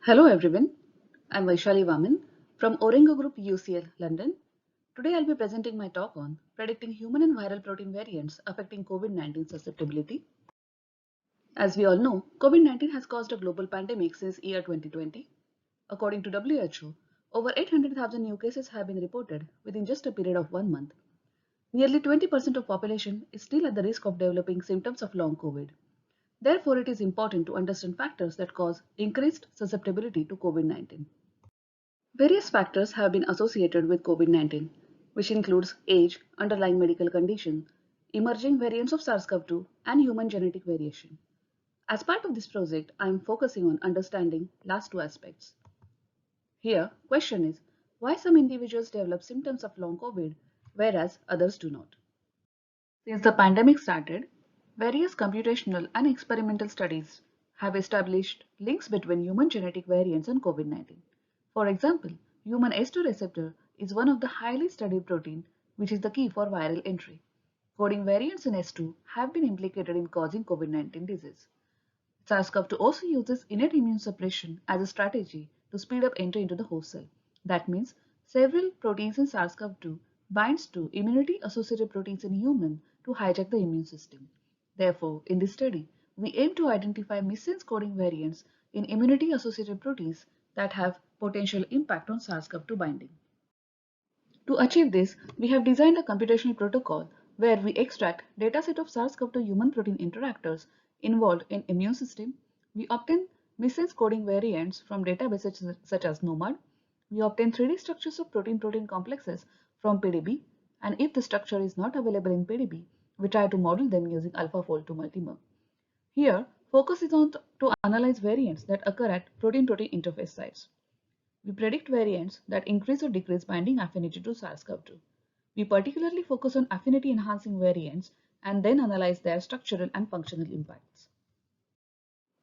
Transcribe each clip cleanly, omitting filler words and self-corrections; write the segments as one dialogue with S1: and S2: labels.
S1: Hello everyone, I'm Vaishali Waman from Orengo Group UCL, London. Today I'll be presenting my talk on predicting human and viral protein variants affecting COVID-19 susceptibility. As we all know, COVID-19 has caused a global pandemic since year 2020. According to WHO, over 800,000 new cases have been reported within just a period of 1 month. Nearly 20% of population is still at the risk of developing symptoms of long COVID. Therefore, it is important to understand factors that cause increased susceptibility to COVID-19. Various factors have been associated with COVID-19, which includes age, underlying medical condition, emerging variants of SARS-CoV-2, and human genetic variation. As part of this project, I am focusing on understanding last two aspects. Here, question is, why some individuals develop symptoms of long COVID, whereas others do not? Since the pandemic started, various computational and experimental studies have established links between human genetic variants and COVID-19. For example, human S2 receptor is one of the highly studied protein which is the key for viral entry. Coding variants in S2 have been implicated in causing COVID-19 disease. SARS-CoV-2 also uses innate immune suppression as a strategy to speed up entry into the host cell. That means several proteins in SARS-CoV-2 binds to immunity-associated proteins in human to hijack the immune system. Therefore, in this study, we aim to identify missense coding variants in immunity-associated proteins that have potential impact on SARS-CoV-2 binding. To achieve this, we have designed a computational protocol where we extract dataset of SARS-CoV-2 human protein interactors involved in immune system. We obtain missense coding variants from databases such as NOMAD. We obtain 3D structures of protein-protein complexes from PDB, and if the structure is not available in PDB, we try to model them using AlphaFold2 multimer. Here, focus is on to analyze variants that occur at protein-protein interface sites. We predict variants that increase or decrease binding affinity to SARS-CoV-2. We particularly focus on affinity-enhancing variants and then analyze their structural and functional impacts.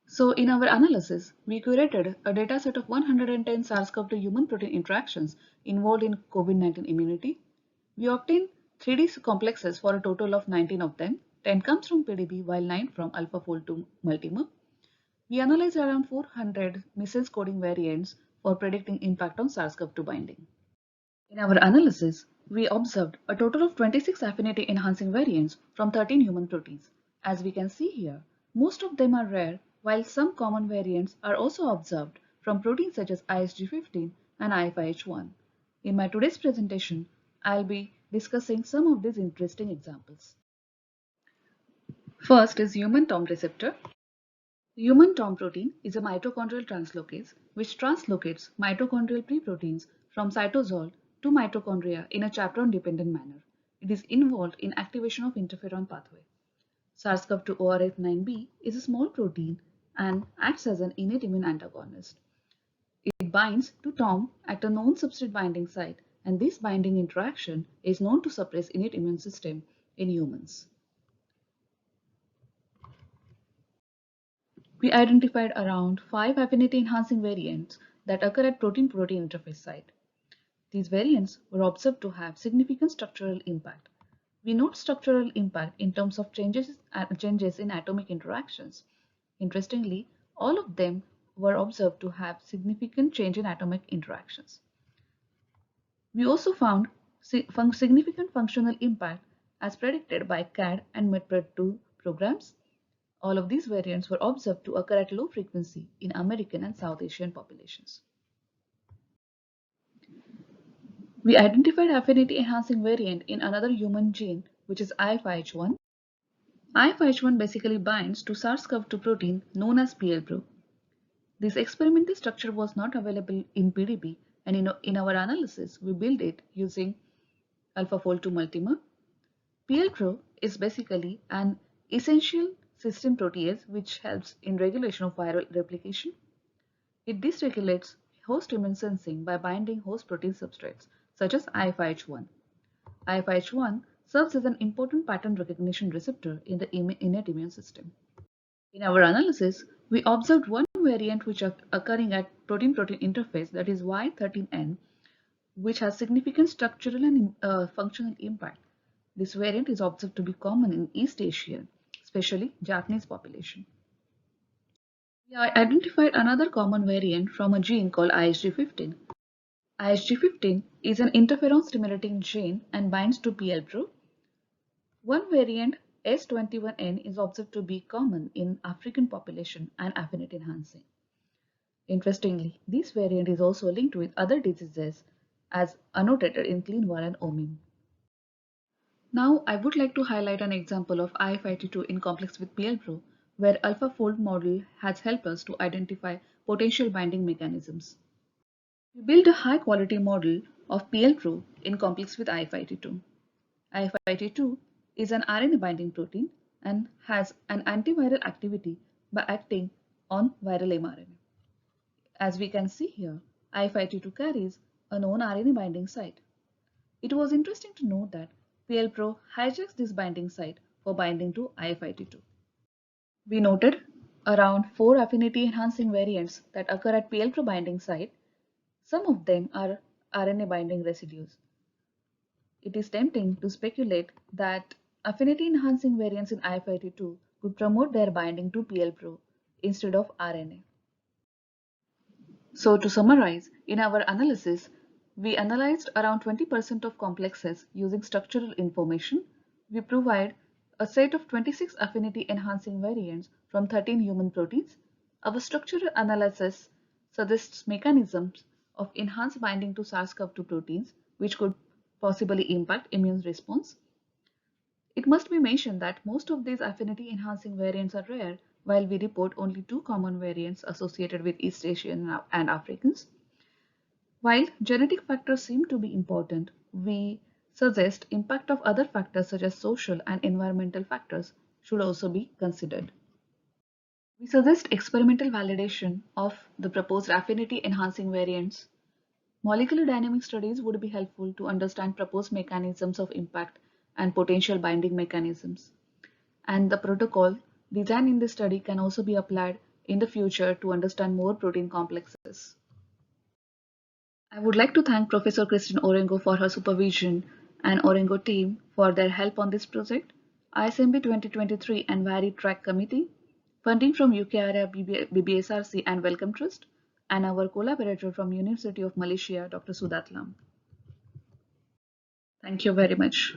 S1: So in our analysis, we curated a dataset of 110 SARS-CoV-2 human protein interactions involved in COVID-19 immunity. We obtained 3D complexes for a total of 19 of them. 10 comes from PDB while 9 from AlphaFold2 multimer. We analyzed around 400 missense coding variants for predicting impact on SARS-CoV-2 binding. In our analysis, we observed a total of 26 affinity enhancing variants from 13 human proteins. As we can see here, most of them are rare, while some common variants are also observed from proteins such as ISG15 and IFIH1. In my today's presentation, I'll be discussing some of these interesting examples. First is human TOM receptor. Human TOM protein is a mitochondrial translocase which translocates mitochondrial preproteins from cytosol to mitochondria in a chaperone-dependent manner. It is involved in activation of interferon pathway. SARS-CoV-2 ORF9b is a small protein and acts as an innate immune antagonist. It binds to TOM at a known substrate binding site, and this binding interaction is known to suppress innate immune system in humans. We identified around 5 affinity-enhancing variants that occur at protein-protein interface site. These variants were observed to have significant structural impact. We note structural impact in terms of changes in atomic interactions. Interestingly, all of them were observed to have significant change in atomic interactions. We also found significant functional impact as predicted by CAD and MedPred2 programs. All of these variants were observed to occur at low frequency in American and South Asian populations. We identified affinity-enhancing variant in another human gene, which is IFIH1. IFIH1 basically binds to SARS-CoV-2 protein known as PLpro. This experimental structure was not available in PDB, and in our analysis, we built it using AlphaFold2 multimer. PLpro is basically an essential system protease which helps in regulation of viral replication. It dysregulates host immune sensing by binding host protein substrates such as IFIH1. IFIH1 serves as an important pattern recognition receptor in the innate immune system. In our analysis, we observed one variant which is occurring at protein-protein interface, that is Y13N, which has significant structural and functional impact. This variant is observed to be common in East Asia, especially Japanese population. We identified another common variant from a gene called ISG15. ISG15 is an interferon stimulating gene and binds to PLPRO. One variant, S21N, is observed to be common in African population and affinity enhancing. Interestingly, this variant is also linked with other diseases as annotated in CleanVar and OMIM. Now, I would like to highlight an example of IF82 in complex with PLPRO, where AlphaFold model has helped us to identify potential binding mechanisms. We built a high-quality model of PLPRO in complex with IF82. IF82 is an RNA binding protein and has an antiviral activity by acting on viral mRNA. As we can see here, IF82 carries a known RNA binding site. It was interesting to note that PLPRO hijacks this binding site for binding to IF82. We noted around 4 affinity enhancing variants that occur at PLPRO binding site. Some of them are RNA binding residues. It is tempting to speculate that affinity enhancing variants in IF82 could promote their binding to PLPRO instead of RNA. So to summarize, in our analysis, we analyzed around 20% of complexes using structural information. We provide a set of 26 affinity enhancing variants from 13 human proteins. Our structural analysis suggests mechanisms of enhanced binding to SARS-CoV-2 proteins, which could possibly impact immune response. It must be mentioned that most of these affinity enhancing variants are rare, while we report only 2 common variants associated with East Asian and Africans. While genetic factors seem to be important, we suggest impact of other factors such as social and environmental factors should also be considered. We suggest experimental validation of the proposed affinity enhancing variants. Molecular dynamic studies would be helpful to understand proposed mechanisms of impact and potential binding mechanisms. And the protocol designed in this study can also be applied in the future to understand more protein complexes. I would like to thank Professor Christine Orengo for her supervision and Orengo team for their help on this project, ISMB 2023 and VarI Track Committee, funding from UK area BBSRC and Wellcome Trust, and our collaborator from University of Malaysia, Dr. Sudatlam. Thank you very much.